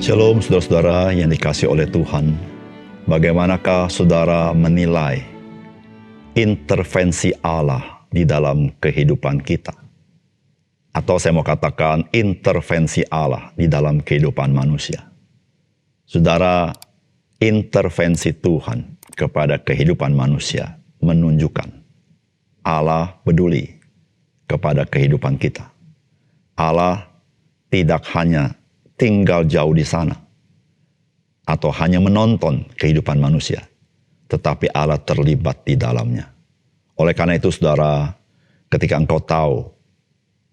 Shalom saudara-saudara yang dikasihi oleh Tuhan. Bagaimanakah saudara menilai intervensi Allah di dalam kehidupan kita? Atau saya mau katakan intervensi Allah di dalam kehidupan manusia. Saudara, intervensi Tuhan kepada kehidupan manusia menunjukkan Allah peduli kepada kehidupan kita. Allah tidak hanya tinggal jauh di sana, atau hanya menonton kehidupan manusia, tetapi Allah terlibat di dalamnya. Oleh karena itu saudara, ketika engkau tahu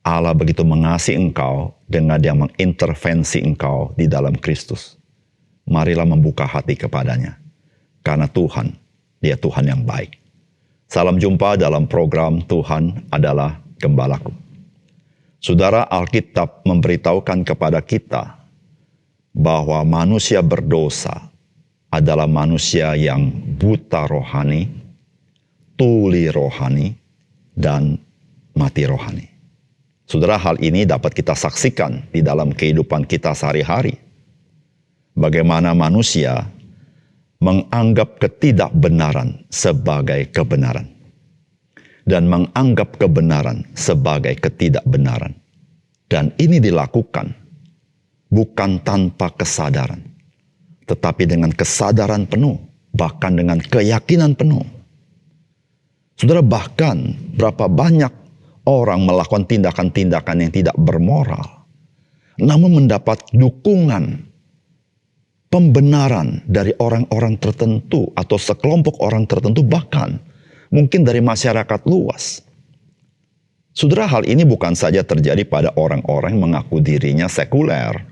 Allah begitu mengasihi engkau dengan Dia mengintervensi engkau di dalam Kristus, marilah membuka hati kepadanya, karena Tuhan, Dia Tuhan yang baik. Salam jumpa dalam program Tuhan adalah Gembalaku. Saudara, Alkitab memberitahukan kepada kita bahwa manusia berdosa adalah manusia yang buta rohani, tuli rohani, dan mati rohani. Saudara, hal ini dapat kita saksikan di dalam kehidupan kita sehari-hari. Bagaimana manusia menganggap ketidakbenaran sebagai kebenaran, dan menganggap kebenaran sebagai ketidakbenaran. Dan ini dilakukan bukan tanpa kesadaran, tetapi dengan kesadaran penuh, bahkan dengan keyakinan penuh. Saudara, bahkan berapa banyak orang melakukan tindakan-tindakan yang tidak bermoral, namun mendapat dukungan, pembenaran dari orang-orang tertentu atau sekelompok orang tertentu, bahkan mungkin dari masyarakat luas. Saudara, hal ini bukan saja terjadi pada orang-orang yang mengaku dirinya sekuler,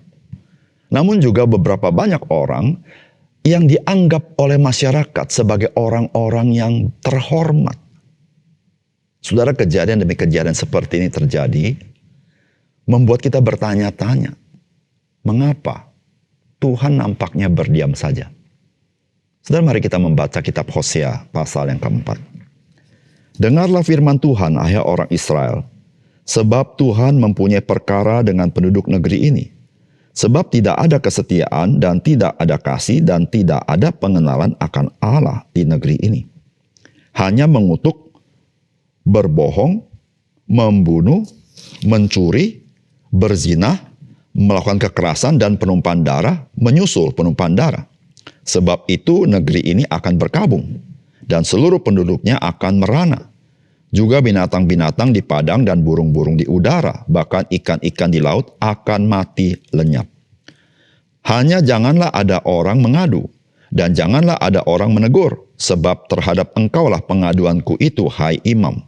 namun juga beberapa banyak orang yang dianggap oleh masyarakat sebagai orang-orang yang terhormat. Saudara, kejadian demi kejadian seperti ini terjadi, membuat kita bertanya-tanya, mengapa Tuhan nampaknya berdiam saja? Saudara, mari kita membaca kitab Hosea pasal yang keempat. Dengarlah firman Tuhan, hai orang Israel, sebab Tuhan mempunyai perkara dengan penduduk negeri ini. Sebab tidak ada kesetiaan dan tidak ada kasih dan tidak ada pengenalan akan Allah di negeri ini. Hanya mengutuk, berbohong, membunuh, mencuri, berzina, melakukan kekerasan dan penumpahan darah, menyusul penumpahan darah. Sebab itu negeri ini akan berkabung dan seluruh penduduknya akan merana. Juga binatang-binatang di padang dan burung-burung di udara, bahkan ikan-ikan di laut akan mati lenyap. Hanya janganlah ada orang mengadu, dan janganlah ada orang menegur, sebab terhadap engkaulah pengaduanku itu, hai imam.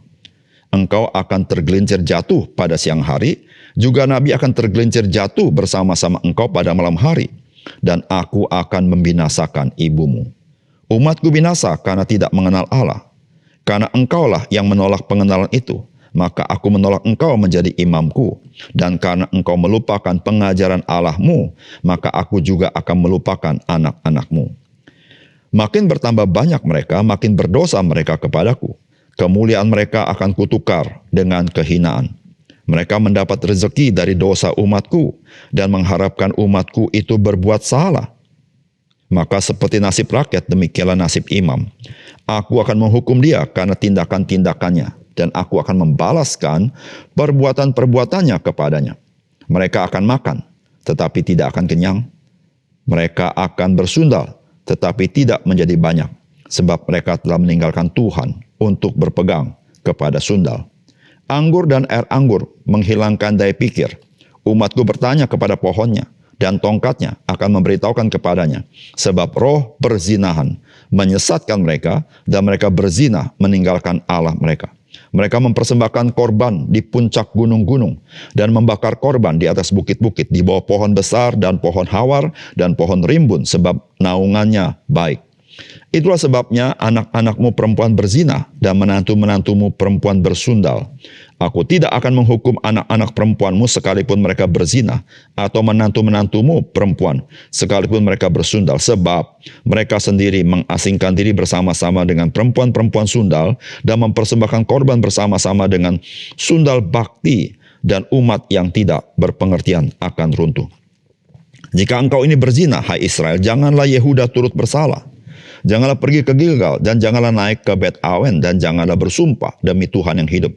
Engkau akan tergelincir jatuh pada siang hari, juga nabi akan tergelincir jatuh bersama-sama engkau pada malam hari, dan aku akan membinasakan ibumu. Umatku binasa karena tidak mengenal Allah. Karena engkaulah yang menolak pengenalan itu, maka aku menolak engkau menjadi imamku. Dan karena engkau melupakan pengajaran Allahmu, maka aku juga akan melupakan anak-anakmu. Makin bertambah banyak mereka, makin berdosa mereka kepadaku. Kemuliaan mereka akan kutukar dengan kehinaan. Mereka mendapat rezeki dari dosa umatku, dan mengharapkan umatku itu berbuat salah. Maka seperti nasib rakyat, demikianlah nasib imam. Aku akan menghukum dia karena tindakan-tindakannya, dan aku akan membalaskan perbuatan-perbuatannya kepadanya. Mereka akan makan, tetapi tidak akan kenyang. Mereka akan bersundal, tetapi tidak menjadi banyak, sebab mereka telah meninggalkan Tuhan untuk berpegang kepada sundal. Anggur dan air anggur menghilangkan daya pikir. Umatku bertanya kepada pohonnya, dan tongkatnya akan memberitahukan kepadanya. Sebab roh perzinahan menyesatkan mereka, dan mereka berzina meninggalkan Allah mereka. Mereka mempersembahkan korban di puncak gunung-gunung, dan membakar korban di atas bukit-bukit, di bawah pohon besar dan pohon hawar dan pohon rimbun, sebab naungannya baik. Itulah sebabnya anak-anakmu perempuan berzina, dan menantu-menantumu perempuan bersundal. Aku tidak akan menghukum anak-anak perempuanmu sekalipun mereka berzina, atau menantu-menantumu perempuan sekalipun mereka bersundal, sebab mereka sendiri mengasingkan diri bersama-sama dengan perempuan-perempuan sundal, dan mempersembahkan korban bersama-sama dengan sundal bakti, dan umat yang tidak berpengertian akan runtuh. Jika engkau ini berzina, hai Israel, janganlah Yehuda turut bersalah. Janganlah pergi ke Gilgal, dan janganlah naik ke Bet Awen, dan janganlah bersumpah demi Tuhan yang hidup.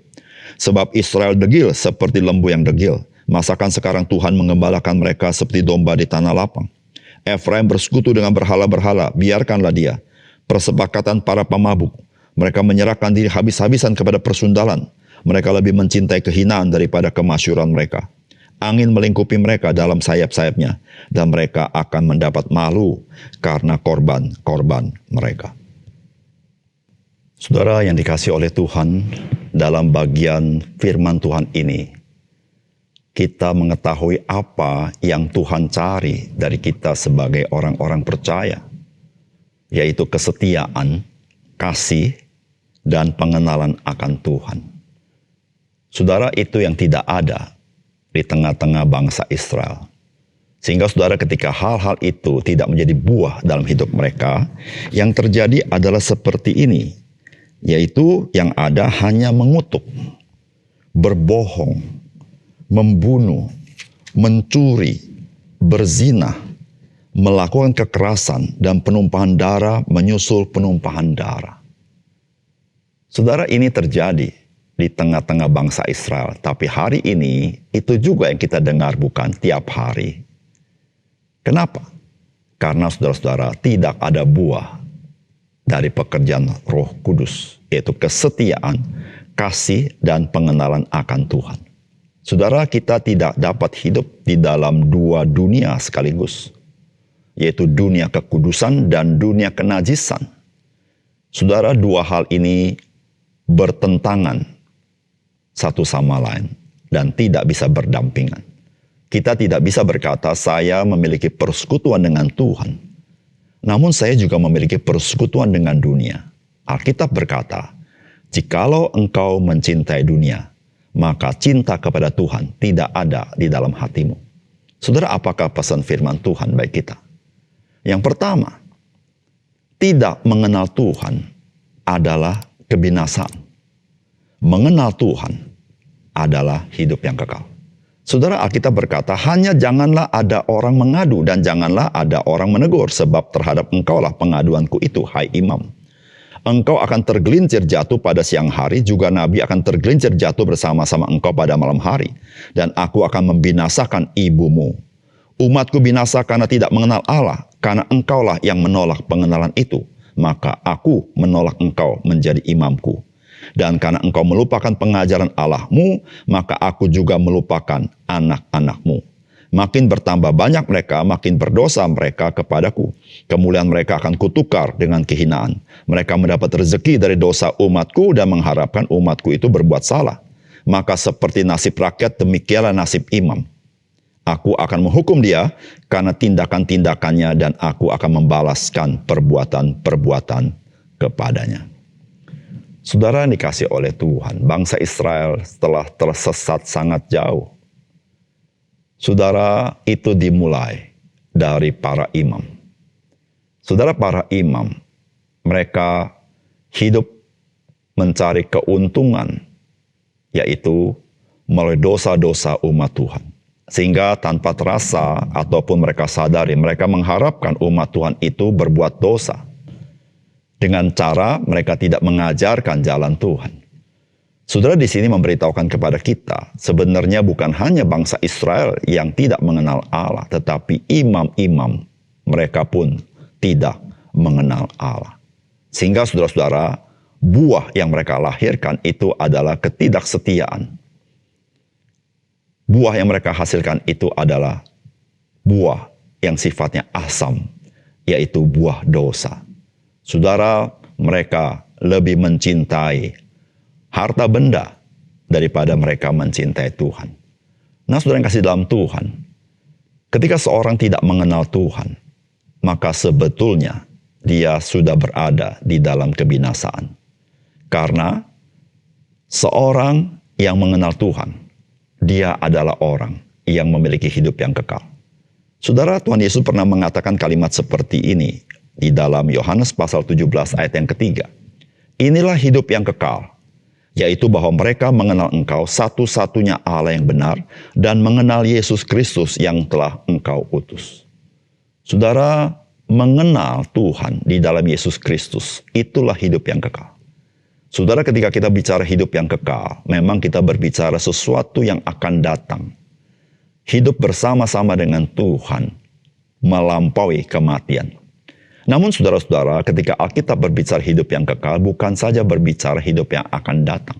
Sebab Israel degil seperti lembu yang degil. Masakan sekarang Tuhan mengembalakan mereka seperti domba di tanah lapang. Efraim bersekutu dengan berhala-berhala, biarkanlah dia. Persepakatan para pemabuk. Mereka menyerahkan diri habis-habisan kepada persundalan. Mereka lebih mencintai kehinaan daripada kemasyuran mereka. Angin melingkupi mereka dalam sayap-sayapnya, dan mereka akan mendapat malu karena korban-korban mereka. Saudara yang dikasihi oleh Tuhan, dalam bagian firman Tuhan ini, kita mengetahui apa yang Tuhan cari dari kita sebagai orang-orang percaya, yaitu kesetiaan, kasih, dan pengenalan akan Tuhan. Saudara, itu yang tidak ada di tengah-tengah bangsa Israel. Sehingga saudara, ketika hal-hal itu tidak menjadi buah dalam hidup mereka, yang terjadi adalah seperti ini, yaitu yang ada hanya mengutuk, berbohong, membunuh, mencuri, berzina, melakukan kekerasan, dan penumpahan darah menyusul penumpahan darah. Saudara, ini terjadi di tengah-tengah bangsa Israel. Tapi hari ini, itu juga yang kita dengar bukan tiap hari. Kenapa? Karena saudara-saudara, tidak ada buah dari pekerjaan Roh Kudus, yaitu kesetiaan, kasih, dan pengenalan akan Tuhan. Saudara, kita tidak dapat hidup di dalam dua dunia sekaligus, yaitu dunia kekudusan dan dunia kenajisan. Saudara, dua hal ini bertentangan satu sama lain dan tidak bisa berdampingan. Kita tidak bisa berkata, saya memiliki persekutuan dengan Tuhan, namun saya juga memiliki persekutuan dengan dunia. Alkitab berkata, jikalau engkau mencintai dunia, maka cinta kepada Tuhan tidak ada di dalam hatimu. Saudara, apakah pesan firman Tuhan bagi kita? Yang pertama, tidak mengenal Tuhan adalah kebinasaan. Mengenal Tuhan adalah hidup yang kekal. Saudara, Alkitab berkata, hanya janganlah ada orang mengadu dan janganlah ada orang menegur, sebab terhadap engkaulah pengaduanku itu, hai imam. Engkau akan tergelincir jatuh pada siang hari, juga nabi akan tergelincir jatuh bersama-sama engkau pada malam hari. Dan aku akan membinasakan ibumu. Umatku binasa karena tidak mengenal Allah, karena engkaulah yang menolak pengenalan itu. Maka aku menolak engkau menjadi imamku. Dan karena engkau melupakan pengajaran Allahmu, maka aku juga melupakan anak-anakmu. Makin bertambah banyak mereka, makin berdosa mereka kepadaku. Kemuliaan mereka akan kutukar dengan kehinaan. Mereka mendapat rezeki dari dosa umatku dan mengharapkan umatku itu berbuat salah. Maka seperti nasib rakyat, demikianlah nasib imam. Aku akan menghukum dia karena tindakan-tindakannya dan aku akan membalaskan perbuatan-perbuatan kepadanya. Saudara yang dikasih oleh Tuhan, bangsa Israel setelah tersesat sangat jauh. Saudara, itu dimulai dari para imam. Saudara, para imam, mereka hidup mencari keuntungan, yaitu melalui dosa-dosa umat Tuhan. Sehingga tanpa terasa ataupun mereka sadari, mereka mengharapkan umat Tuhan itu berbuat dosa. Dengan cara mereka tidak mengajarkan jalan Tuhan. Saudara, di sini memberitahukan kepada kita, sebenarnya bukan hanya bangsa Israel yang tidak mengenal Allah, tetapi imam-imam mereka pun tidak mengenal Allah. Sehingga saudara-saudara, buah yang mereka lahirkan itu adalah ketidaksetiaan. Buah yang mereka hasilkan itu adalah buah yang sifatnya asam, yaitu buah dosa. Saudara, mereka lebih mencintai harta benda daripada mereka mencintai Tuhan. Nah, saudara yang kasih dalam Tuhan, ketika seorang tidak mengenal Tuhan, maka sebetulnya dia sudah berada di dalam kebinasaan. Karena seorang yang mengenal Tuhan, dia adalah orang yang memiliki hidup yang kekal. Saudara, Tuhan Yesus pernah mengatakan kalimat seperti ini di dalam Yohanes pasal 17 ayat yang ketiga. Inilah hidup yang kekal, yaitu bahwa mereka mengenal engkau satu-satunya Allah yang benar dan mengenal Yesus Kristus yang telah engkau utus. Saudara, mengenal Tuhan di dalam Yesus Kristus, itulah hidup yang kekal. Saudara, ketika kita bicara hidup yang kekal, memang kita berbicara sesuatu yang akan datang. Hidup bersama-sama dengan Tuhan, melampaui kematian. Namun saudara-saudara, ketika Alkitab berbicara hidup yang kekal, bukan saja berbicara hidup yang akan datang.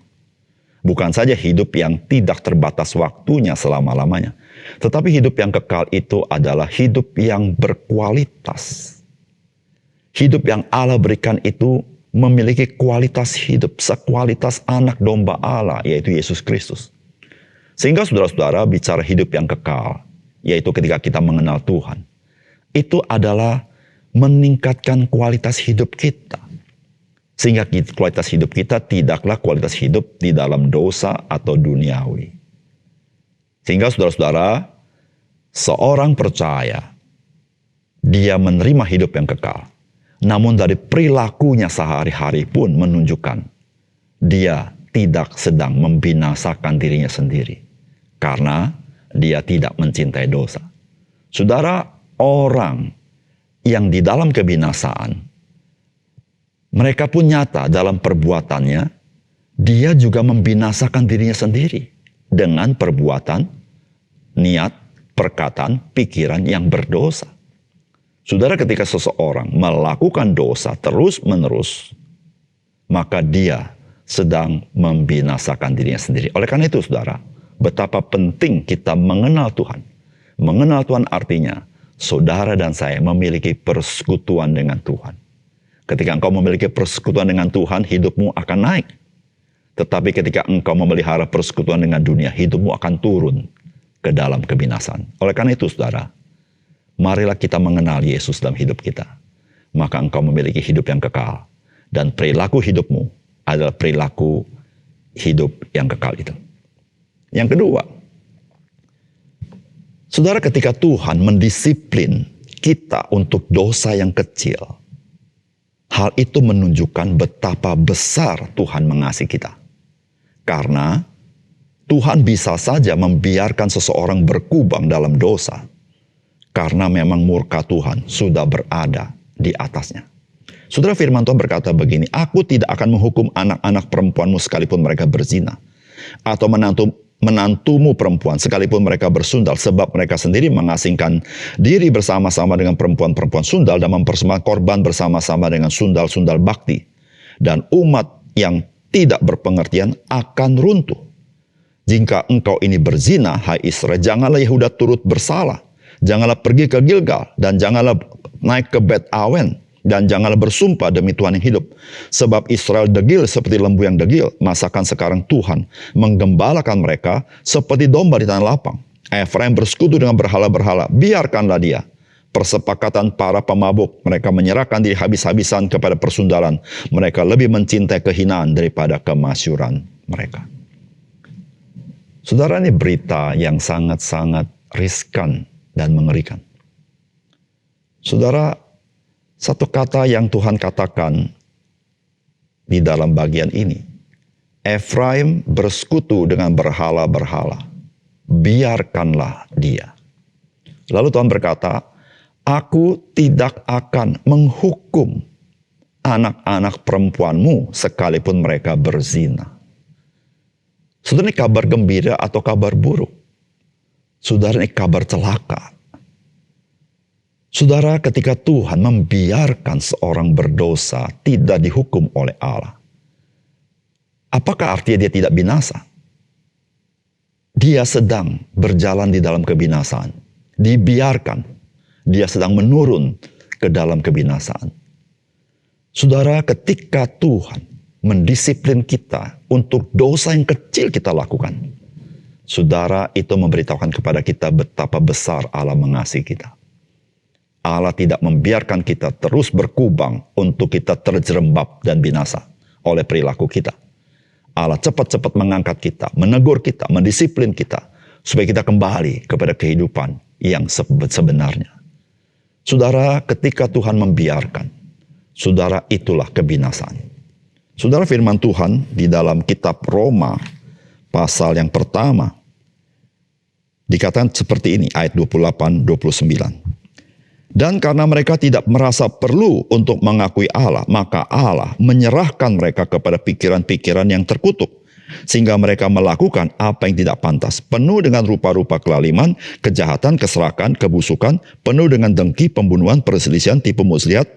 Bukan saja hidup yang tidak terbatas waktunya selama-lamanya. Tetapi hidup yang kekal itu adalah hidup yang berkualitas. Hidup yang Allah berikan itu memiliki kualitas hidup, sekualitas anak domba Allah, yaitu Yesus Kristus. Sehingga saudara-saudara bicara hidup yang kekal, yaitu ketika kita mengenal Tuhan, itu adalah meningkatkan kualitas hidup kita. Sehingga kualitas hidup kita tidaklah kualitas hidup di dalam dosa atau duniawi. Sehingga saudara-saudara, seorang percaya, dia menerima hidup yang kekal. Namun dari perilakunya sehari-hari pun menunjukkan dia tidak sedang membinasakan dirinya sendiri. Karena dia tidak mencintai dosa. Saudara, orang yang di dalam kebinasaan, mereka pun nyata dalam perbuatannya, dia juga membinasakan dirinya sendiri dengan perbuatan, niat, perkataan, pikiran yang berdosa. Saudara, ketika seseorang melakukan dosa terus-menerus, maka dia sedang membinasakan dirinya sendiri. Oleh karena itu, saudara, betapa penting kita mengenal Tuhan. Mengenal Tuhan artinya, saudara dan saya memiliki persekutuan dengan Tuhan. Ketika engkau memiliki persekutuan dengan Tuhan, hidupmu akan naik. Tetapi ketika engkau memelihara persekutuan dengan dunia, hidupmu akan turun ke dalam kebinasaan. Oleh karena itu, saudara, marilah kita mengenal Yesus dalam hidup kita. Maka engkau memiliki hidup yang kekal. Dan perilaku hidupmu adalah perilaku hidup yang kekal itu. Yang kedua, saudara, ketika Tuhan mendisiplin kita untuk dosa yang kecil, hal itu menunjukkan betapa besar Tuhan mengasihi kita. Karena Tuhan bisa saja membiarkan seseorang berkubang dalam dosa. Karena memang murka Tuhan sudah berada di atasnya. Saudara, firman Tuhan berkata begini, aku tidak akan menghukum anak-anak perempuanmu sekalipun mereka berzina. Atau menantumu perempuan sekalipun mereka bersundal. Sebab mereka sendiri mengasingkan diri bersama-sama dengan perempuan-perempuan sundal dan mempersembahkan korban bersama-sama dengan sundal-sundal bakti. Dan umat yang tidak berpengertian akan runtuh. Jika engkau ini berzina, hai Israel, janganlah Yehuda turut bersalah. Janganlah pergi ke Gilgal, dan janganlah naik ke Bet Awen, dan janganlah bersumpah demi Tuhan yang hidup. Sebab Israel degil seperti lembu yang degil, masakan sekarang Tuhan menggembalakan mereka seperti domba di tanah lapang. Efraim bersekutu dengan berhala-berhala, biarkanlah dia. Persepakatan para pemabuk, mereka menyerahkan diri habis-habisan kepada persundalan. Mereka lebih mencintai kehinaan daripada kemasyuran mereka. Saudara, ini berita yang sangat-sangat riskan dan mengerikan. Saudara, satu kata yang Tuhan katakan di dalam bagian ini, Efraim bersekutu dengan berhala-berhala, biarkanlah dia. Lalu Tuhan berkata, aku tidak akan menghukum anak-anak perempuanmu sekalipun mereka berzina. Saudara, ini kabar gembira atau kabar buruk? Saudara, ini kabar celaka. Saudara, ketika Tuhan membiarkan seorang berdosa tidak dihukum oleh Allah, apakah artinya dia tidak binasa? Dia sedang berjalan di dalam kebinasaan. Dibiarkan. Dia sedang menurun ke dalam kebinasaan. Saudara, ketika Tuhan mendisiplin kita untuk dosa yang kecil kita lakukan, saudara, itu memberitahukan kepada kita betapa besar Allah mengasihi kita. Allah tidak membiarkan kita terus berkubang untuk kita terjerembab dan binasa oleh perilaku kita. Allah cepat-cepat mengangkat kita, menegur kita, mendisiplin kita, supaya kita kembali kepada kehidupan yang sebenarnya. Saudara, ketika Tuhan membiarkan, saudara, itulah kebinasaan. Saudara, firman Tuhan di dalam kitab Roma, pasal yang pertama, dikatakan seperti ini, ayat 28-29. Dan karena mereka tidak merasa perlu untuk mengakui Allah, maka Allah menyerahkan mereka kepada pikiran-pikiran yang terkutuk, sehingga mereka melakukan apa yang tidak pantas, penuh dengan rupa-rupa kelaliman, kejahatan, keserakahan, kebusukan, penuh dengan dengki, pembunuhan, perselisihan, tipu muslihat,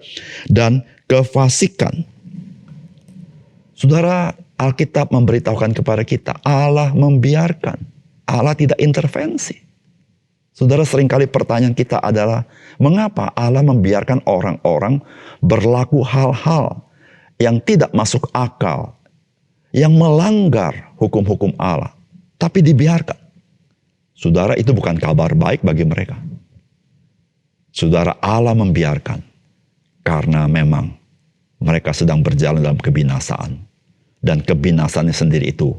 dan kefasikan. Saudara, Alkitab memberitahukan kepada kita, Allah membiarkan, Allah tidak intervensi. Saudara, seringkali pertanyaan kita adalah, mengapa Allah membiarkan orang-orang berlaku hal-hal yang tidak masuk akal, yang melanggar hukum-hukum Allah, tapi dibiarkan? Saudara, itu bukan kabar baik bagi mereka. Saudara, Allah membiarkan karena memang mereka sedang berjalan dalam kebinasaan. Dan kebinasaannya sendiri itu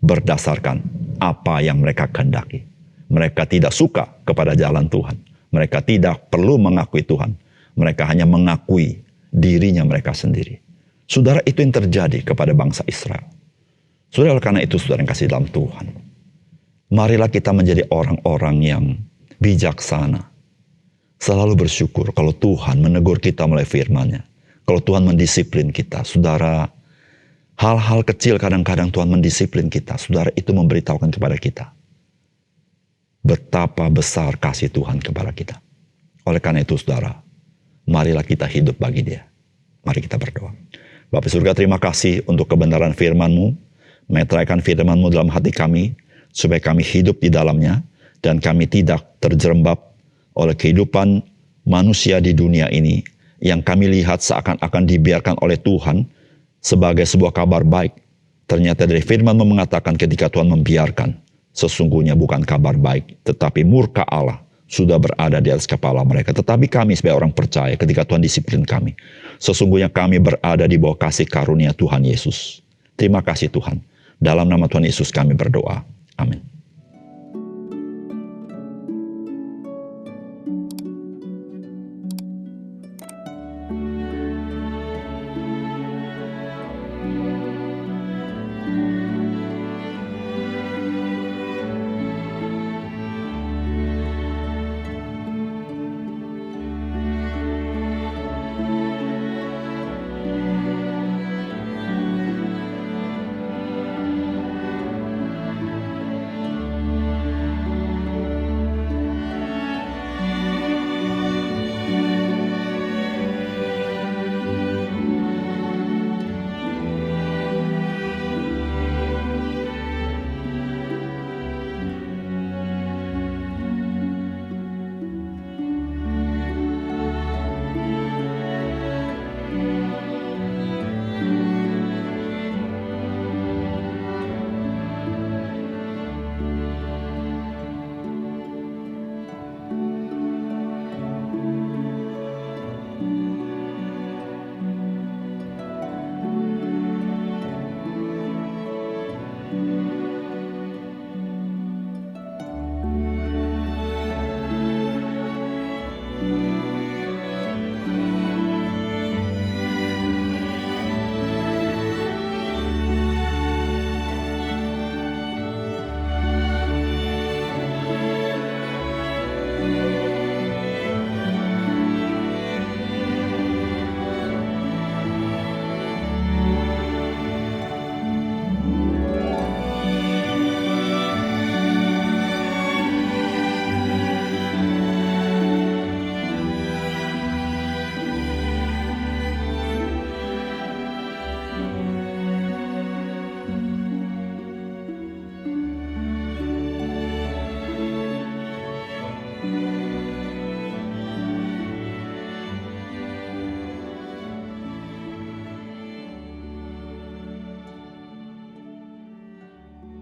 berdasarkan apa yang mereka kehendaki. Mereka tidak suka kepada jalan Tuhan. Mereka tidak perlu mengakui Tuhan. Mereka hanya mengakui dirinya mereka sendiri. Saudara, itu yang terjadi kepada bangsa Israel. Saudara, karena itu saudara yang kasih dalam Tuhan, marilah kita menjadi orang-orang yang bijaksana. Selalu bersyukur kalau Tuhan menegur kita melalui firman-Nya. Kalau Tuhan mendisiplin kita. Saudara, hal-hal kecil kadang-kadang Tuhan mendisiplin kita. Saudara, itu memberitahukan kepada kita betapa besar kasih Tuhan kepada kita. Oleh karena itu saudara, marilah kita hidup bagi Dia. Mari kita berdoa. Bapa surga, terima kasih untuk kebenaran firman-Mu. Meteraikan firman-Mu dalam hati kami, supaya kami hidup di dalamnya, dan kami tidak terjerembab oleh kehidupan manusia di dunia ini, yang kami lihat seakan-akan dibiarkan oleh Tuhan sebagai sebuah kabar baik. Ternyata dari firman-Mu mengatakan ketika Tuhan membiarkan, sesungguhnya bukan kabar baik, tetapi murka Allah sudah berada di atas kepala mereka. Tetapi kami sebagai orang percaya, ketika Tuhan disiplin kami, sesungguhnya kami berada di bawah kasih karunia Tuhan Yesus. Terima kasih Tuhan. Dalam nama Tuhan Yesus kami berdoa. Amin.